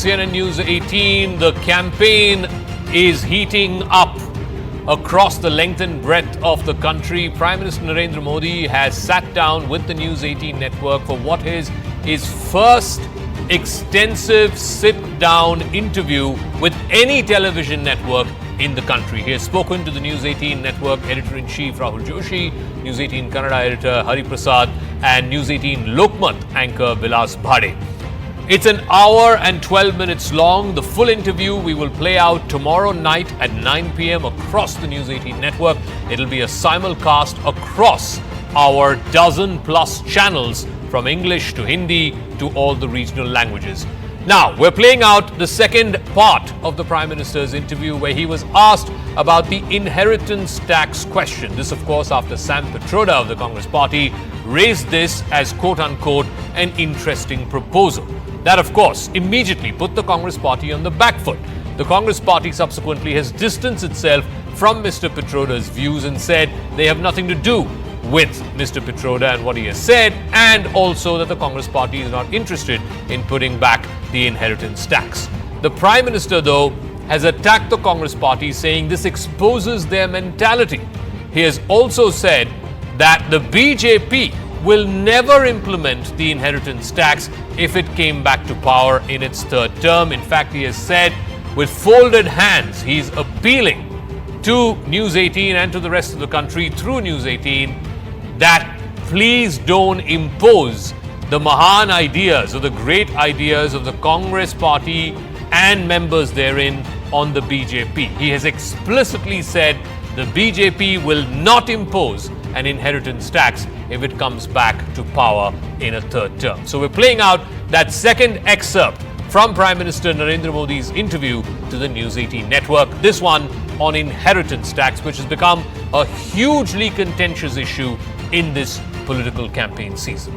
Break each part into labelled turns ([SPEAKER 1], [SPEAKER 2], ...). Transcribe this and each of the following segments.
[SPEAKER 1] CNN News 18, the campaign is heating up across the length and breadth of the country. Prime Minister Narendra Modi has sat down with the News 18 network for what is his first extensive sit-down interview with any television network in the country. He has spoken to the News 18 network editor-in-chief Rahul Joshi, News 18 Kannada editor Hari Prasad, and News 18 Lokmat anchor Vilas Bhade. It's an hour and 12 minutes long. The full interview we will play out tomorrow night at 9 p.m. across the News 18 network. It'll be a simulcast across our dozen-plus channels from English to Hindi to all the regional languages. Now, we're playing out the second part of the Prime Minister's interview where he was asked about the inheritance tax question. This, of course, after Sam Pitroda of the Congress Party raised this as quote-unquote an interesting proposal. That, of course, immediately put the Congress Party on the back foot. The Congress Party subsequently has distanced itself from Mr. Pitroda's views and said they have nothing to do with Mr. Pitroda and what he has said, and also that the Congress Party is not interested in putting back the inheritance tax. The Prime Minister, though, has attacked the Congress Party, saying this exposes their mentality. He has also said that the BJP will never implement the inheritance tax if it came back to power in its third term. In fact, he has said with folded hands, he's appealing to News 18 and to the rest of the country through News 18 that please don't impose the Mahan ideas or the great ideas of the Congress Party and members therein on the BJP. He has explicitly said the BJP will not impose an inheritance tax if it comes back to power in a third term. So we're playing out that second excerpt from Prime Minister Narendra Modi's interview to the News 18 network. This one on inheritance tax, which has become a hugely contentious issue in this political campaign season.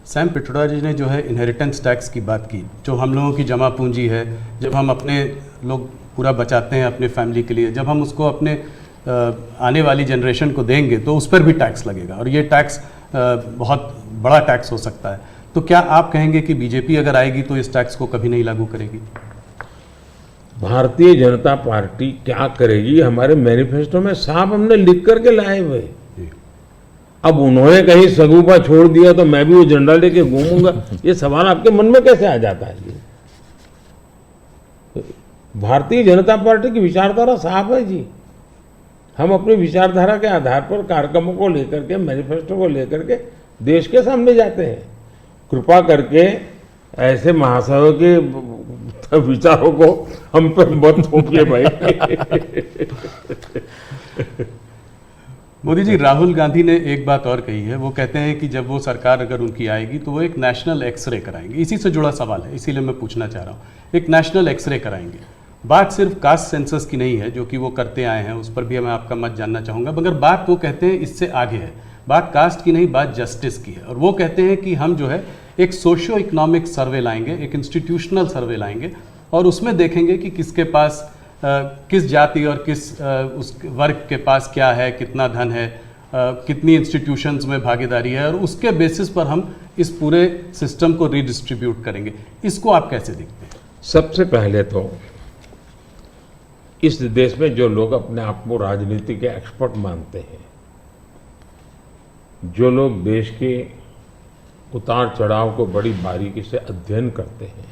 [SPEAKER 2] Sam Pitroda ji ने जो है inheritance tax की बात की, जो हम लोगों की जमा पूंजी है, जब हम अपने लोग पूरा बचाते हैं अपने फैमिली के लिए, जब हम उसको अपने आने वाली जनरेशन को देंगे तो उस पर भी टैक्स लगेगा और ये टैक्स बहुत बड़ा टैक्स हो सकता है। तो क्या आप कहेंगे कि बीजेपी अगर आएगी तो इस टैक्स को कभी नहीं लागू करेगी?
[SPEAKER 3] भारतीय जनता पार्टी क्या करेगी हमारे मैनिफेस्टो में साफ हमने लिख करके लाए हुए। अब उन्होंने कहीं सगुफा छोड़ दिया तो मैं भी वो झंडा लेके घूमूंगा, ये सवाल आपके मन में कैसे आ जाता है? जी, भारतीय जनता पार्टी की विचारधारा साफ है जी। हम अपनी विचारधारा के आधार पर कार्यक्रमों को लेकर के, मैनिफेस्टो को लेकर के देश के सामने जाते हैं। कृपा करके ऐसे महाशयों के विचारों को हम पर मत थोपिए भाई।
[SPEAKER 2] मोदी जी, राहुल गांधी ने एक बात और कही है। वो कहते हैं कि जब वो सरकार अगर उनकी आएगी तो वो एक नेशनल एक्सरे कराएंगे। इसी से जुड़ा सवाल है, इसीलिए मैं पूछना चाह रहा हूँ। एक नेशनल एक्सरे कराएंगे, बात सिर्फ कास्ट सेंसस की नहीं है जो कि वो करते आए हैं, उस पर भी मैं आपका मत जानना चाहूँगा, मगर बात वो कहते हैं इससे आगे है। बात कास्ट की नहीं, बात जस्टिस की है। और वो कहते हैं कि हम जो है एक सोशियो इकोनॉमिक सर्वे लाएंगे, एक इंस्टीट्यूशनल सर्वे लाएंगे और उसमें देखेंगे कि किसके पास किस जाति और किस उस वर्ग के पास क्या है, कितना धन है, कितनी इंस्टीट्यूशंस में भागीदारी है, और उसके बेसिस पर हम इस पूरे सिस्टम को रीडिस्ट्रीब्यूट करेंगे। इसको आप कैसे देखते हैं?
[SPEAKER 3] सबसे पहले तो इस देश में जो लोग अपने आप को राजनीति के एक्सपर्ट मानते हैं, जो लोग देश के उतार चढ़ाव को बड़ी बारीकी से अध्ययन करते हैं,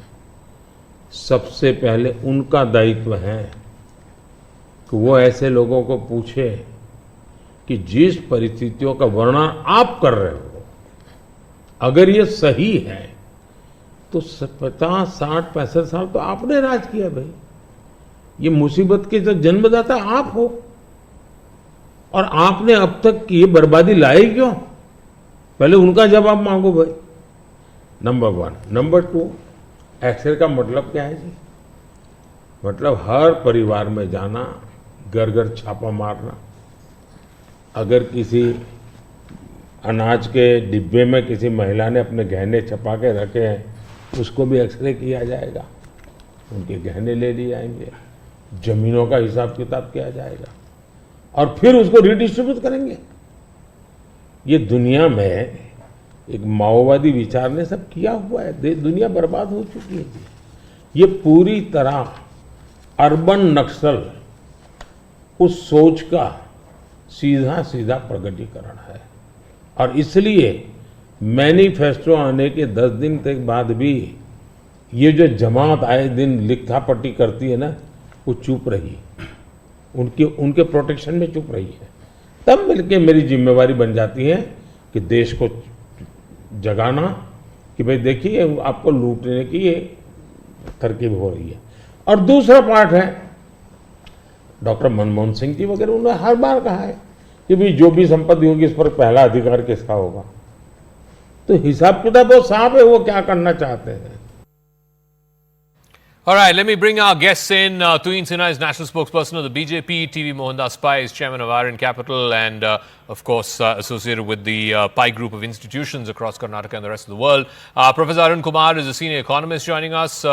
[SPEAKER 3] सबसे पहले उनका दायित्व है कि वो ऐसे लोगों को पूछे कि जिस परिस्थितियों का वर्णन आप कर रहे हो, अगर ये सही है तो 50, 60, 65 साल तो आपने राज किया भाई। ये मुसीबत के जो जन्मदाता आप हो और आपने अब तक ये बर्बादी लाई क्यों? पहले उनका जवाब मांगो भाई, नंबर 1। नंबर 2, एक्सरे का मतलब क्या है जी? मतलब हर परिवार में जाना, घर घर छापा मारना। अगर किसी अनाज के डिब्बे में किसी महिला ने अपने गहने छपा के रखे हैं, उसको भी एक्सरे किया जाएगा, उनके गहने ले लिए जाएंगे, जमीनों का हिसाब किताब किया जाएगा और फिर उसको रिडिस्ट्रीब्यूट करेंगे। ये दुनिया में एक माओवादी विचार ने सब किया हुआ है, दुनिया बर्बाद हो चुकी है जी। ये पूरी तरह अर्बन नक्सल उस सोच का सीधा सीधा प्रगटीकरण है। और इसलिए मैनिफेस्टो आने के 10 दिन तक बाद भी ये जो जमात आए दिन लिखा पट्टी करती है ना, वो चुप रही, उनके प्रोटेक्शन में चुप रही है। तब मिलके मेरी जिम्मेवारी बन जाती है कि देश को जगाना कि भाई देखिए आपको लूटने की ये तरकीब हो रही है। और दूसरा पार्ट है, डॉक्टर मनमोहन सिंह जी वगैरह उन्होंने हर बार कहा है कि भाई जो भी संपत्ति होगी इस पर पहला अधिकार किसका होगा। तो हिसाब किताब बहुत साफ है, वो क्या करना चाहते हैं।
[SPEAKER 1] All right, let me bring our guests in. Tuin Sinha is national spokesperson of the BJP. TV Mohandas Pai is chairman of Iron Capital and, of course, associated with the Pai group of institutions across Karnataka and the rest of the world. Professor Arun Kumar is a senior economist joining us,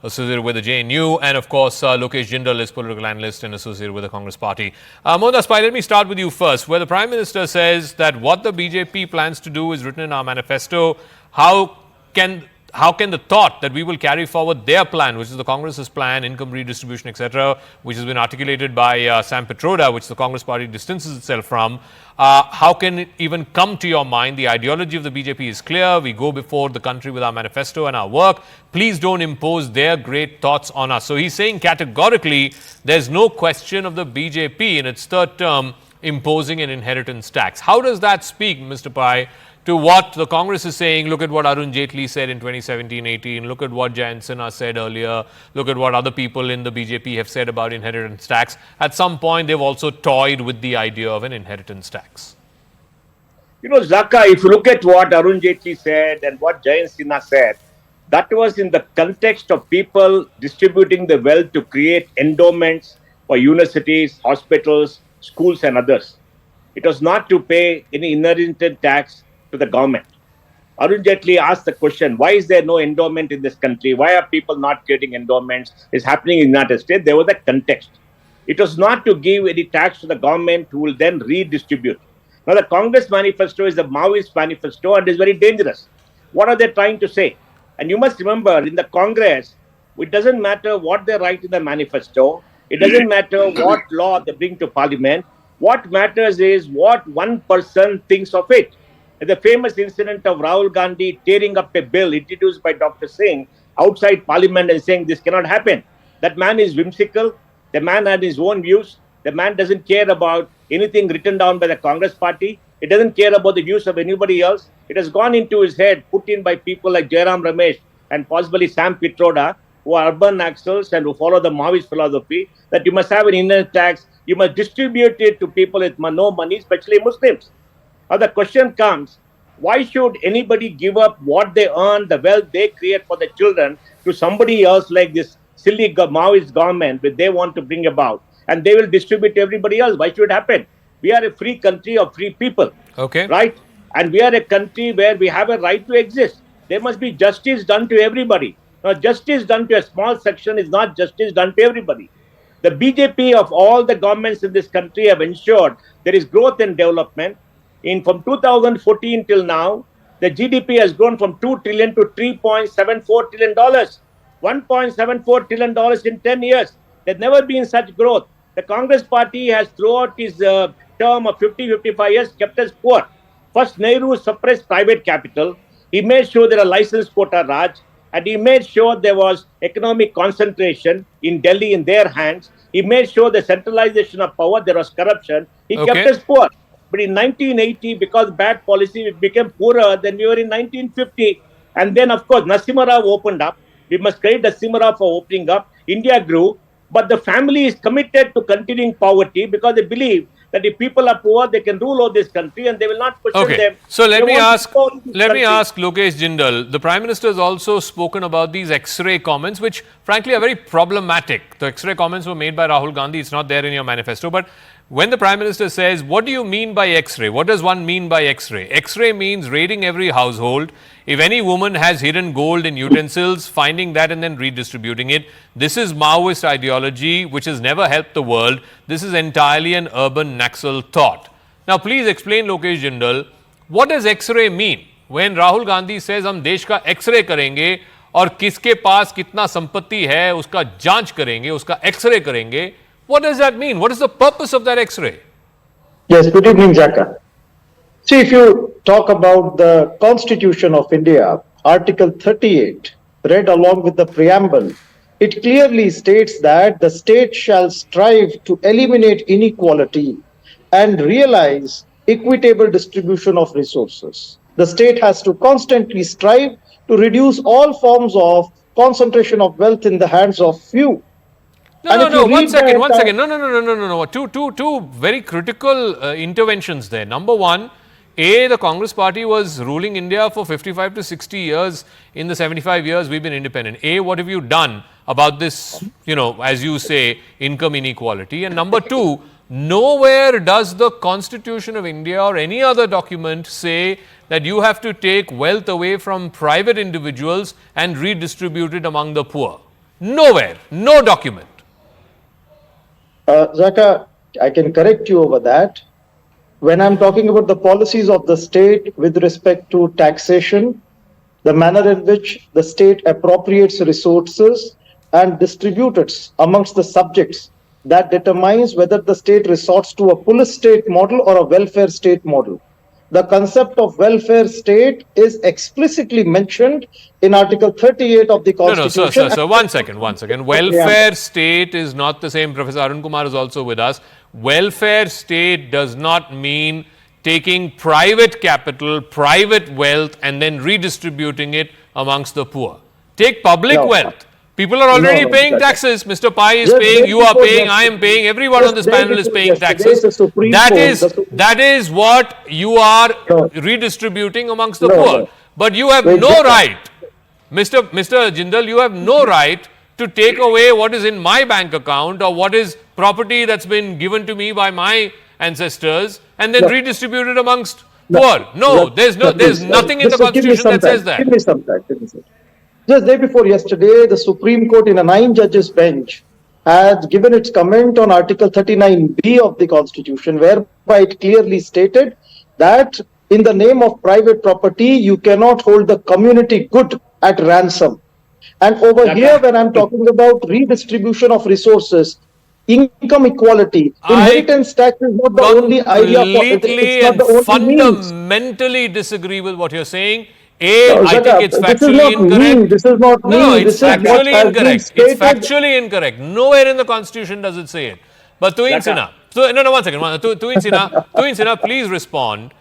[SPEAKER 1] associated with the JNU. And, of course, Lokesh Jindal is political analyst and associated with the Congress party. Mohandas Pai, let me start with you first. Where the Prime Minister says that what the BJP plans to do is written in our manifesto, how can the thought that we will carry forward their plan, which is the Congress's plan, income redistribution, etc., which has been articulated by Sam Petroda, which the Congress party distances itself from, how can it even come to your mind? The ideology of the BJP is clear. We go before the country with our manifesto and our work. Please don't impose their great thoughts on us. So he's saying categorically there's no question of the BJP in its third term imposing an inheritance tax. How does that speak, Mr. Pai, to what the Congress is saying? Look at what Arun Jaitley said in 2017-18. Look at what Jayant Sinha said earlier. Look at what other people in the BJP have said about inheritance tax. At some point, they've also toyed with the idea of an inheritance tax.
[SPEAKER 4] You know, Zaka, if you look at what Arun Jaitley said and what Jayant Sinha said, that was in the context of people distributing the wealth to create endowments for universities, hospitals, schools and others. It was not to pay any inheritance tax to the government. Arun Jaitley asked the question, why is there no endowment in this country? Why are people not getting endowments? It's happening in the United States. There was a context. It was not to give any tax to the government who will then redistribute. Now, the Congress manifesto is the Maoist manifesto and is very dangerous. What are they trying to say? And you must remember, in the Congress, it doesn't matter what they write in the manifesto. It doesn't matter what law they bring to Parliament. What matters is what one person thinks of it. The famous incident of Rahul Gandhi tearing up a bill introduced by Dr. Singh outside Parliament and saying this cannot happen. That man is whimsical. The man had his own views. The man doesn't care about anything written down by the Congress party. It doesn't care about the views of anybody else. It has gone into his head, put in by people like Jairam Ramesh and possibly Sam Petroda, who are urban naxals and who follow the Maoist philosophy, that you must have an inheritance tax. You must distribute it to people with no money, especially Muslims. Now the question comes, why should anybody give up what they earn, the wealth they create for the children to somebody else like this silly Maoist government which they want to bring about? And they will distribute to everybody else. Why should it happen? We are a free country of free people.
[SPEAKER 1] Okay.
[SPEAKER 4] Right? And we are a country where we have a right to exist. There must be justice done to everybody. Now, justice done to a small section is not justice done to everybody. The BJP of all the governments in this country have ensured there is growth and development. From 2014 till now, the GDP has grown from 2 trillion to $3.74 trillion. $1.74 trillion in 10 years. There's never been such growth. The Congress party has throughout its term of 55 years kept us poor. First, Nehru suppressed private capital. He made sure there are licensed quota Raj. And he made sure there was economic concentration in Delhi in their hands. He made sure the centralization of power, there was corruption. He kept us poor. But in 1980, because bad policy, we became poorer than we were in 1950. And then, of course, Narasimha Rao opened up. We must credit Narasimha Rao for opening up. India grew. But the family is committed to continuing poverty because they believe that if people are poor, they can rule over this country and they will not question them.
[SPEAKER 1] So let me ask Lokesh Jindal. The Prime Minister has also spoken about these X-ray comments, which frankly are very problematic. The X-ray comments were made by Rahul Gandhi. It's not there in your manifesto. But when the Prime Minister says, what do you mean by X-ray? What does one mean by X-ray? X-ray means raiding every household. If any woman has hidden gold in utensils, finding that and then redistributing it. This is Maoist ideology, which has never helped the world. This is entirely an urban Naxal thought. Now, please explain, Lokesh Jindal, what does X-ray mean? when Rahul Gandhi says हम देश का x ray करेंगे और किसके पास कितना संपत्ति है उसका जांच करेंगे, उसका एक्सरे करेंगे, what does that mean? What is the purpose of that x-ray?
[SPEAKER 5] Yes, good evening, Jaka. See, if you talk about the Constitution of India, Article 38, read along with the preamble, it clearly states that the state shall strive to eliminate inequality and realize equitable distribution of resources. The state has to constantly strive to reduce all forms of concentration of wealth in the hands of few.
[SPEAKER 1] No, one second. No. Two very critical interventions there. Number one, the Congress party was ruling India for 55 to 60 years in the 75 years we've been independent. What have you done about this, as you say, income inequality? And number two, nowhere does the Constitution of India or any other document say that you have to take wealth away from private individuals and redistribute it among the poor. Nowhere, no document.
[SPEAKER 5] Zaka, I can correct you over that. When I'm talking about the policies of the state with respect to taxation, the manner in which the state appropriates resources and distributes it amongst the subjects, that determines whether the state resorts to a police state model or a welfare state model. The concept of welfare state is explicitly mentioned in Article 38 of the Constitution.
[SPEAKER 1] No, sir, one second. Welfare state is not the same. Professor Arun Kumar is also with us. Welfare state does not mean taking private capital, private wealth, and then redistributing it amongst the poor. Take public wealth. People are already paying taxes. Mr. Pai is paying, you are paying, I am paying, everyone on this panel is paying taxes. That is what you are redistributing amongst the poor. But you have no right, Mr. Jindal, you have no right to take away what is in my bank account or what is property that's been given to me by my ancestors and then redistribute it amongst poor. No, there's nothing in the Constitution that says that.
[SPEAKER 5] Give me some time. Just day before yesterday, the Supreme Court in a 9-judges bench had given its comment on Article 39B of the Constitution, whereby it clearly stated that in the name of private property, you cannot hold the community good at ransom. And over here, when I'm talking about redistribution of resources, income equality, inheritance tax is not the only idea.
[SPEAKER 1] Completely and fundamentally disagree with what you're saying. I think it's factually incorrect.
[SPEAKER 5] This is not
[SPEAKER 1] No, it's factually incorrect. It's factually incorrect. Nowhere in the Constitution does it say it. But Tuin Sinha, one second. Tuin Sinha, please respond.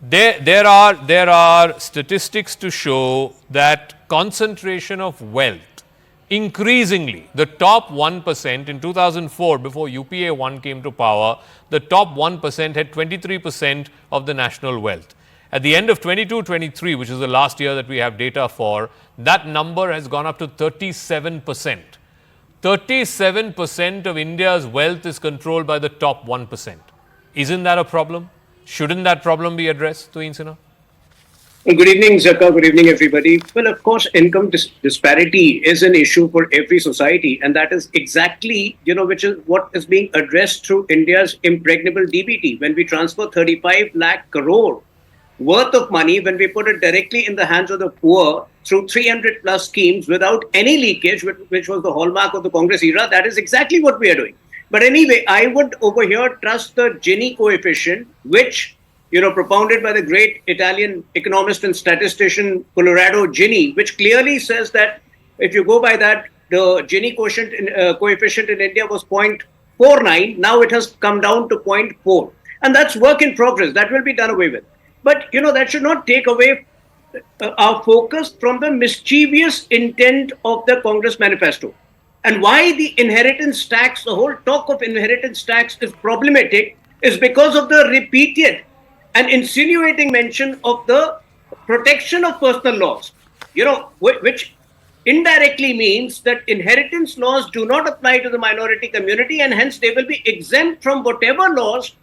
[SPEAKER 1] There are statistics to show that concentration of wealth, increasingly, the top 1% in 2004, before UPA 1 came to power, the top 1% had 23% of the national wealth. At the end of 22-23, which is the last year that we have data for, that number has gone up to 37%. 37% of India's wealth is controlled by the top 1%. Isn't that a problem? Shouldn't that problem be addressed, Tuin Sinha?
[SPEAKER 6] Good evening, Zaka. Good evening, everybody. Well, of course, income disparity is an issue for every society, and that is exactly, which is what is being addressed through India's impregnable DBT. When we transfer 35 lakh crore worth of money, when we put it directly in the hands of the poor through 300 plus schemes without any leakage, which was the hallmark of the Congress era, that is exactly what we are doing. But anyway, I would over here trust the Gini coefficient, which, propounded by the great Italian economist and statistician Colorado Gini, which clearly says that if you go by that, the Gini coefficient in India was 0.49. Now it has come down to 0.4. And that's work in progress. That will be done away with. But, that should not take away our focus from the mischievous intent of the Congress manifesto. And why the inheritance tax, the whole talk of inheritance tax is problematic is because of the repeated and insinuating mention of the protection of personal laws, which indirectly means that inheritance laws do not apply to the minority community and hence they will be exempt from whatever laws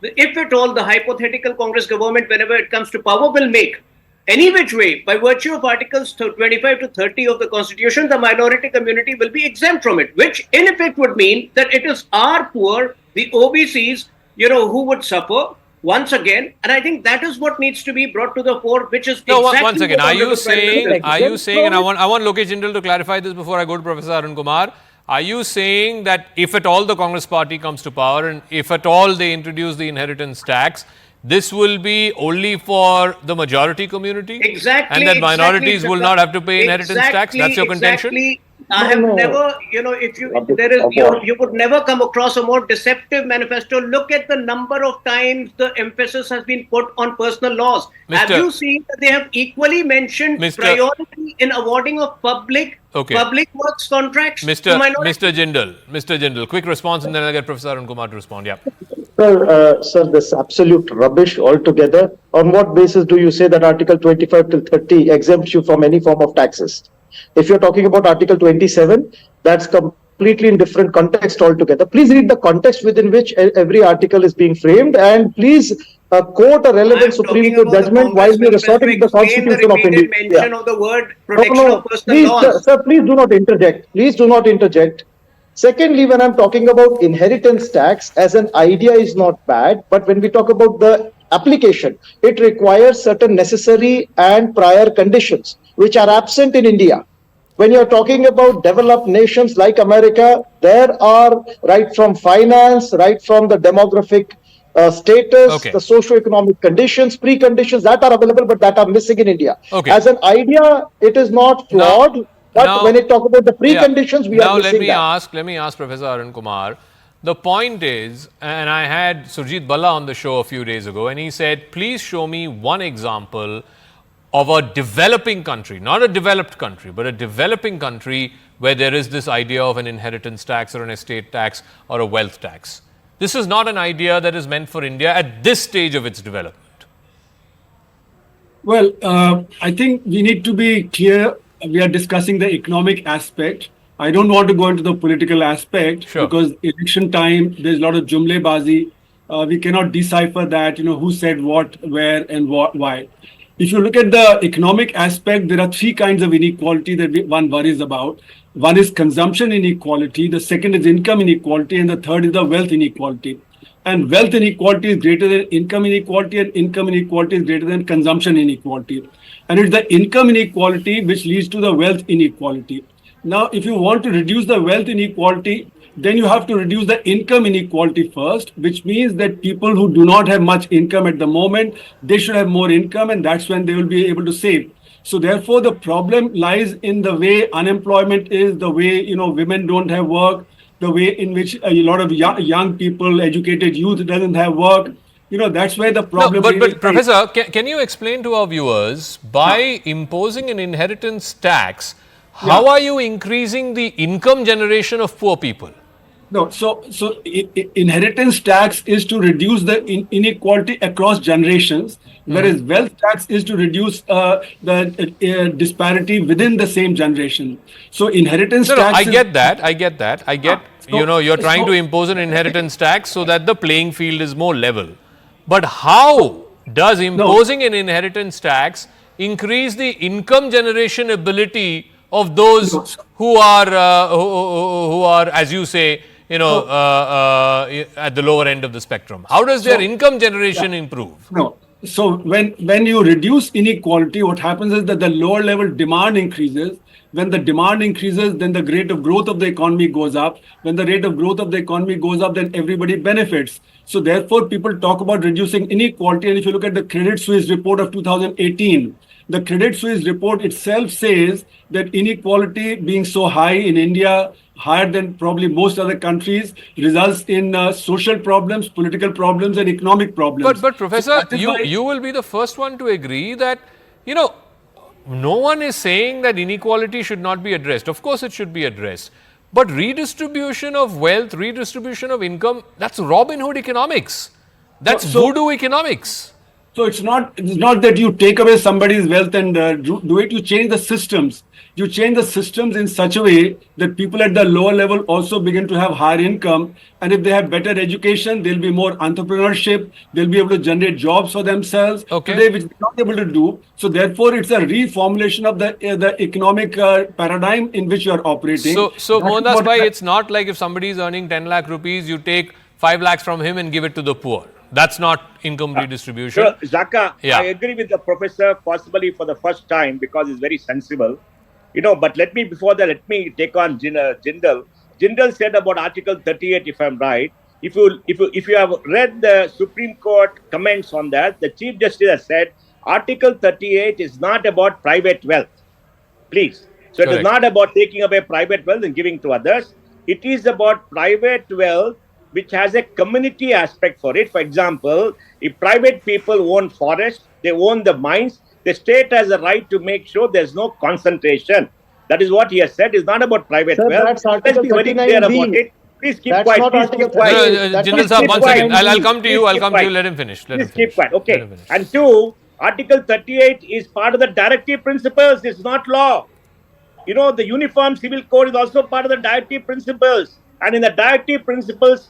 [SPEAKER 6] if at all, the hypothetical Congress government, whenever it comes to power, will make. Any which way, by virtue of Articles 25 to 30 of the Constitution, the minority community will be exempt from it, which in effect would mean that it is our poor, the OBCs, who would suffer once again, and I think that is what needs to be brought to the fore, which is
[SPEAKER 1] No,
[SPEAKER 6] exactly
[SPEAKER 1] once again,
[SPEAKER 6] what
[SPEAKER 1] are you
[SPEAKER 6] Honorable Prime
[SPEAKER 1] saying,
[SPEAKER 6] Minister
[SPEAKER 1] and I want Lokesh Jindal to clarify this before I go to Professor Arun Kumar. Are you saying that if at all the Congress party comes to power and if at all they introduce the inheritance tax, this will be only for the majority community?
[SPEAKER 6] Exactly.
[SPEAKER 1] And that minorities
[SPEAKER 6] exactly,
[SPEAKER 1] will
[SPEAKER 6] Sir.
[SPEAKER 1] not have to pay inheritance tax? That's your contention?
[SPEAKER 6] Exactly. I have
[SPEAKER 5] No.
[SPEAKER 6] never, if you would never come across a more deceptive manifesto. Look at the number of times the emphasis has been put on personal laws. Have
[SPEAKER 1] Mr.
[SPEAKER 6] you seen that they have equally mentioned
[SPEAKER 1] Mr.
[SPEAKER 6] priority in awarding of public works contracts to minorities?
[SPEAKER 1] Mr. Jindal, quick response and then I'll get Professor Arun Kumar to respond. Yeah.
[SPEAKER 5] Sir, this absolute rubbish altogether. On what basis do you say that Article 25 till 30 exempts you from any form of taxes? If you're talking about Article 27, that's completely in different context altogether. Please read the context within which every article is being framed, and please quote a relevant Supreme Court judgment while you're resorting to the Constitution of India.
[SPEAKER 6] Mention of the word protection of personal
[SPEAKER 5] please,
[SPEAKER 6] laws.
[SPEAKER 5] sir, please do not interject. Please do not interject. Secondly, when I'm talking about inheritance tax as an idea is not bad, but when we talk about the application, it requires certain necessary and prior conditions which are absent in India. When you're talking about developed nations like America, there are right from finance, right from the demographic status, the socio-economic conditions, preconditions that are available, but that are missing in India. As an idea, it is not flawed. But when it talk about the preconditions, we are missing that.
[SPEAKER 1] Let me ask Professor Arun Kumar. The point is, and I had Surjit Balla on the show a few days ago, and he said, please show me one example of a developing country, not a developed country, but a developing country where there is this idea of an inheritance tax or an estate tax or a wealth tax. This is not an idea that is meant for India at this stage of its development.
[SPEAKER 7] Well, I think we need to be clear. We are discussing the economic aspect. I don't want to go into the political aspect because election time, there's a lot of jumlebazi. We cannot decipher that, who said what, where, and what, why. If you look at the economic aspect, there are three kinds of inequality that one worries about. One is consumption inequality, the second is income inequality, and the third is the wealth inequality. And wealth inequality is greater than income inequality, and income inequality is greater than consumption inequality. And it's the income inequality which leads to the wealth inequality. Now, if you want to reduce the wealth inequality, then you have to reduce the income inequality first, which means that people who do not have much income at the moment, they should have more income, and that's when they will be able to save. So therefore, the problem lies in the way unemployment is, the way, women don't have work, the way in which a lot of young people, educated youth doesn't have work. That's where the problem
[SPEAKER 1] is. But Professor, can you explain to our viewers, by imposing an inheritance tax, how are you increasing the income generation of poor people?
[SPEAKER 7] No, so inheritance tax is to reduce the inequality across generations, whereas wealth tax is to reduce the disparity within the same generation. So inheritance tax.
[SPEAKER 1] I get that. You're trying to impose an inheritance tax so that the playing field is more level. But how does imposing an inheritance tax increase the income generation ability of those who are, as you say, at the lower end of the spectrum? How does their income generation improve?
[SPEAKER 7] No. So when you reduce inequality, what happens is that the lower level demand increases. When the demand increases, then the rate of growth of the economy goes up. When the rate of growth of the economy goes up, then everybody benefits. So therefore, people talk about reducing inequality. And if you look at the Credit Suisse report of 2018, the Credit Suisse report itself says that inequality being so high in India, higher than probably most other countries, results in social problems, political problems, and economic problems.
[SPEAKER 1] But Professor, you will be the first one to agree that, no one is saying that inequality should not be addressed. Of course, it should be addressed. But redistribution of wealth, redistribution of income, that's Robin Hood economics. That's voodoo economics.
[SPEAKER 7] So it's not that you take away somebody's wealth and do it. You change the systems. You change the systems in such a way that people at the lower level also begin to have higher income. And if they have better education, there'll be more entrepreneurship. They'll be able to generate jobs for themselves today, which they're not able to do. So therefore, it's a reformulation of the economic paradigm in which you are operating.
[SPEAKER 1] So Mohandas Bhai, it's not like if somebody is earning 10 lakh rupees, you take 5 lakhs from him and give it to the poor. That's not income redistribution.
[SPEAKER 4] Sure, Zaka,
[SPEAKER 1] Yeah.
[SPEAKER 4] I agree with the professor possibly for the first time because it's very sensible. But before that, let me take on Jindal. Jindal said about Article 38, if I'm right. If you have read the Supreme Court comments on that, the Chief Justice has said Article 38 is not about private wealth. Please. So it is
[SPEAKER 1] Correct.
[SPEAKER 4] not about taking away private wealth and giving to others. It is about private wealth which has a community aspect for it. For example, if private people own forests, they own the mines, the state has a right to make sure there's no concentration. That is what he has said. It's not about private
[SPEAKER 5] Sir,
[SPEAKER 4] wealth.
[SPEAKER 5] that's
[SPEAKER 4] Let's
[SPEAKER 5] Article
[SPEAKER 4] be very clear
[SPEAKER 5] 39B.
[SPEAKER 4] about it. Please keep
[SPEAKER 5] That's
[SPEAKER 4] quiet.
[SPEAKER 5] not
[SPEAKER 4] Please
[SPEAKER 5] Article
[SPEAKER 4] keep quiet.
[SPEAKER 5] 38. That's
[SPEAKER 1] Jindal
[SPEAKER 5] not
[SPEAKER 1] sir, one
[SPEAKER 4] quiet.
[SPEAKER 1] second. I'll come to you.
[SPEAKER 4] Please
[SPEAKER 1] I'll
[SPEAKER 4] keep
[SPEAKER 1] come to you.
[SPEAKER 4] quiet.
[SPEAKER 1] Let him finish. Let him
[SPEAKER 4] Please keep
[SPEAKER 1] finish.
[SPEAKER 4] quiet.
[SPEAKER 1] Let
[SPEAKER 4] Okay.
[SPEAKER 1] him finish.
[SPEAKER 4] And two, Article 38 is part of the directive principles. It's not law. The Uniform Civil Code is also part of the directive principles. And in the directive principles,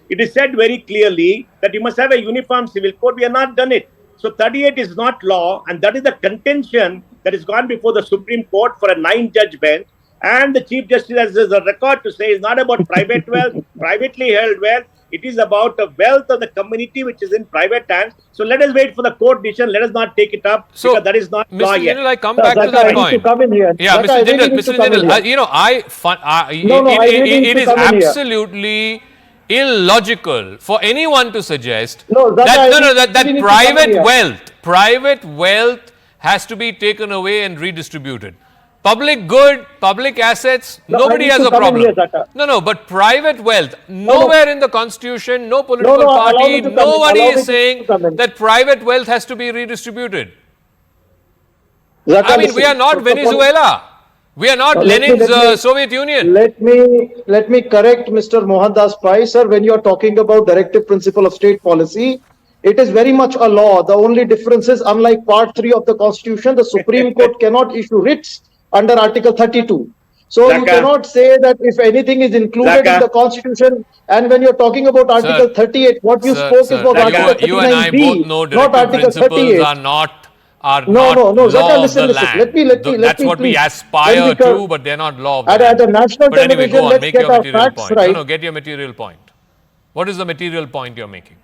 [SPEAKER 4] it is said very clearly that you must have a uniform civil code. We have not done it. So 38 is not law, and that is the contention that has gone before the Supreme Court for a 9-judge bench. And the Chief Justice has a record to say it's not about private wealth, privately held wealth. It is about the wealth of the community which is in private hands. So let us wait for the court decision. Let us not take it up because that is not law
[SPEAKER 1] Mr.
[SPEAKER 4] yet.
[SPEAKER 1] Jindal, I come
[SPEAKER 5] Sir,
[SPEAKER 1] back to
[SPEAKER 5] Zaka,
[SPEAKER 1] that
[SPEAKER 5] I need
[SPEAKER 1] point.
[SPEAKER 5] to come in here.
[SPEAKER 1] Yeah,
[SPEAKER 5] Zaka,
[SPEAKER 1] Mr.
[SPEAKER 5] I really
[SPEAKER 1] Jindal,
[SPEAKER 5] need to
[SPEAKER 1] Mr.
[SPEAKER 5] come in
[SPEAKER 1] Jindal,
[SPEAKER 5] here. I really need
[SPEAKER 1] it
[SPEAKER 5] to
[SPEAKER 1] is
[SPEAKER 5] come in here.
[SPEAKER 1] absolutely illogical for anyone to suggest
[SPEAKER 5] No, Zaka, I
[SPEAKER 1] that
[SPEAKER 5] really need to come in here.
[SPEAKER 1] private wealth has to be taken away and redistributed. Public good, public assets,
[SPEAKER 5] No,
[SPEAKER 1] nobody
[SPEAKER 5] I need
[SPEAKER 1] has
[SPEAKER 5] to
[SPEAKER 1] a
[SPEAKER 5] come in
[SPEAKER 1] problem.
[SPEAKER 5] here, Zaka.
[SPEAKER 1] No, but private wealth, nowhere in the constitution, no political
[SPEAKER 5] allow me
[SPEAKER 1] party,
[SPEAKER 5] to come in.
[SPEAKER 1] nobody
[SPEAKER 5] Allow me
[SPEAKER 1] is
[SPEAKER 5] to
[SPEAKER 1] saying
[SPEAKER 5] come in.
[SPEAKER 1] that private wealth has to be redistributed.
[SPEAKER 5] Zaka,
[SPEAKER 1] I mean,
[SPEAKER 5] listen,
[SPEAKER 1] we are not
[SPEAKER 5] first of all,
[SPEAKER 1] Venezuela. We are not
[SPEAKER 5] let me-
[SPEAKER 1] Lenin's
[SPEAKER 5] let me-
[SPEAKER 1] Soviet Union.
[SPEAKER 5] Let me correct Mr. Mohandas Pai, sir. When you are talking about directive principle of state policy, it is very much a law. The only difference is, unlike Part 3 of the Constitution, the Supreme Court cannot issue writs under Article 32. So you
[SPEAKER 4] Zaka.
[SPEAKER 5] cannot say that if anything is included in
[SPEAKER 4] Zaka.
[SPEAKER 5] the Constitution, and when you're talking about Article 38, what you spoke is about Article
[SPEAKER 1] you and I
[SPEAKER 5] 39B,
[SPEAKER 1] both know
[SPEAKER 5] not
[SPEAKER 1] directive
[SPEAKER 5] Article
[SPEAKER 1] principles
[SPEAKER 5] 38.
[SPEAKER 1] are not
[SPEAKER 5] No,
[SPEAKER 1] law
[SPEAKER 5] Zaka,
[SPEAKER 1] of
[SPEAKER 5] listen,
[SPEAKER 1] the
[SPEAKER 5] listen.
[SPEAKER 1] land.
[SPEAKER 5] Let me
[SPEAKER 1] That's what we
[SPEAKER 5] please.
[SPEAKER 1] aspire
[SPEAKER 5] When we come-
[SPEAKER 1] to, but they're not law of the
[SPEAKER 5] At
[SPEAKER 1] land.
[SPEAKER 5] the national
[SPEAKER 1] But anyway,
[SPEAKER 5] television,
[SPEAKER 1] go on,
[SPEAKER 5] let's
[SPEAKER 1] make
[SPEAKER 5] get
[SPEAKER 1] your
[SPEAKER 5] our
[SPEAKER 1] material
[SPEAKER 5] facts
[SPEAKER 1] point.
[SPEAKER 5] right.
[SPEAKER 1] No, get your material point. What is the material point you're making?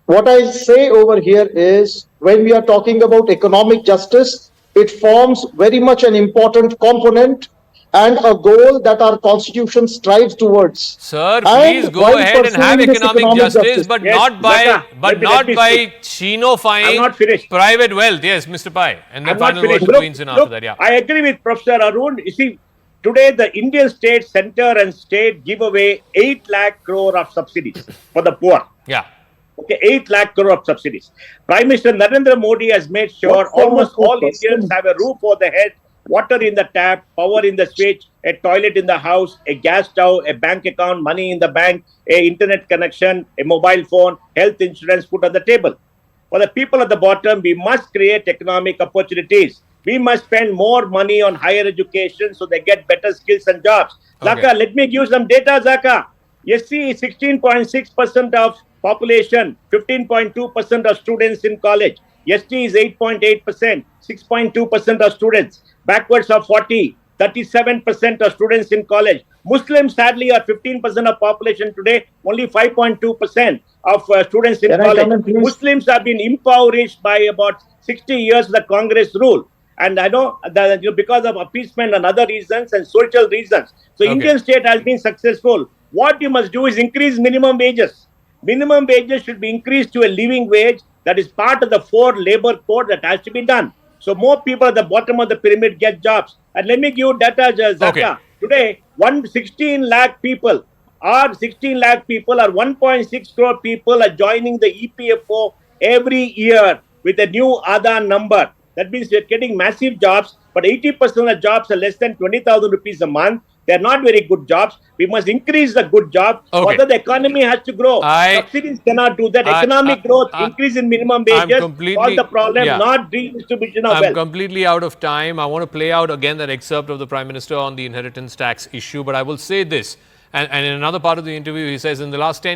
[SPEAKER 5] What I say over here is, when we are talking about economic justice, it forms very much an important component and a goal that our constitution strives towards.
[SPEAKER 1] Sir,
[SPEAKER 5] And
[SPEAKER 1] please go
[SPEAKER 5] while
[SPEAKER 1] ahead and have
[SPEAKER 5] pursuing this
[SPEAKER 1] economic justice, but
[SPEAKER 4] Yes,
[SPEAKER 1] not by
[SPEAKER 4] Zaka, let me speak.
[SPEAKER 1] chinofying
[SPEAKER 4] I'm not finished.
[SPEAKER 1] private wealth. Yes, Mr. Pai. And then
[SPEAKER 4] I'm not
[SPEAKER 1] final word
[SPEAKER 4] finished.
[SPEAKER 1] to
[SPEAKER 4] Look,
[SPEAKER 1] Queen Sin after
[SPEAKER 4] look,
[SPEAKER 1] that. Yeah.
[SPEAKER 4] I agree with Professor Arun. You see, today the Indian state, center and state give away 8 lakh crore of subsidies for the poor.
[SPEAKER 1] Yeah.
[SPEAKER 4] Okay, 8 lakh crore of subsidies. Prime Minister Narendra Modi has made sure
[SPEAKER 5] What form
[SPEAKER 4] almost
[SPEAKER 5] of
[SPEAKER 4] all
[SPEAKER 5] purpose?
[SPEAKER 4] Indians have a roof over the head, water in the tap, power in the switch, a toilet in the house, a gas stove, a bank account, money in the bank, a internet connection, a mobile phone, health insurance put on the table. For the people at the bottom, we must create economic opportunities. We must spend more money on higher education so they get better skills and jobs.
[SPEAKER 1] Okay.
[SPEAKER 4] Zaka, let me give some data, Zaka. SC is 16.6% of population, 15.2% of students in college. ST is 8.8%, 6.2% of students. Backwards of 40, 37% of students in college. Muslims sadly are 15% of population today, only 5.2% of students in
[SPEAKER 5] Can I
[SPEAKER 4] college.
[SPEAKER 5] come in, please?
[SPEAKER 4] Muslims have been impoverished by about 60 years of the Congress rule. And I know that because of appeasement and other reasons and social reasons. So
[SPEAKER 1] Okay.
[SPEAKER 4] Indian state has been successful. What you must do is increase minimum wages. Minimum wages should be increased to a living wage that is part of the 4 labor code that has to be done. So more people at the bottom of the pyramid get jobs. And let me give you data, Zaka.
[SPEAKER 1] Okay.
[SPEAKER 4] Today, 16 lakh people or 1.6 crore people are joining the EPFO every year with a new Aadhaar number. That means they're getting massive jobs, but 80% of the jobs are less than 20,000 rupees a month. They're not very good jobs. We must increase the good jobs.
[SPEAKER 1] Okay.
[SPEAKER 4] Further, the economy has to grow. Subsidies cannot do that. Economic growth, increase in minimum wages, solve the problem, not redistribution of
[SPEAKER 1] I'm
[SPEAKER 4] wealth.
[SPEAKER 1] completely out of time. I want to play out again that excerpt of the Prime Minister on the inheritance tax issue, but I will say this. And in another part of the interview, he says, in the last 10